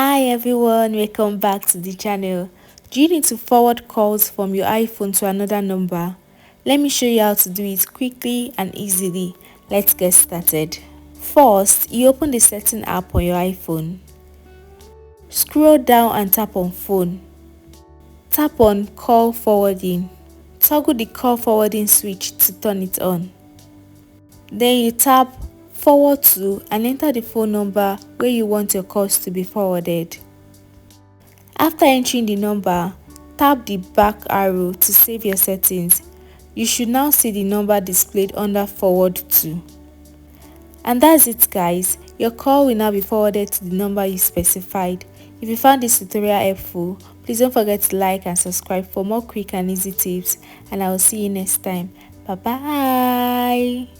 Hi everyone, welcome back to the channel. Do you need to forward calls from your iPhone to another number? Let me show you how to do it quickly and easily. Let's get started. First, you open the setting app on your iPhone. Scroll down and tap on phone. Tap on call forwarding. Toggle the call forwarding switch to turn it on. Then you tap forward to and enter the phone number where you want your calls to be forwarded. After entering the number, tap the back arrow to save your settings. You should now see the number displayed under forward to. And that's it guys, your call will now be forwarded to the number you specified. If you found this tutorial helpful, please don't forget to like and subscribe for more quick and easy tips, and I will see you next time. Bye bye.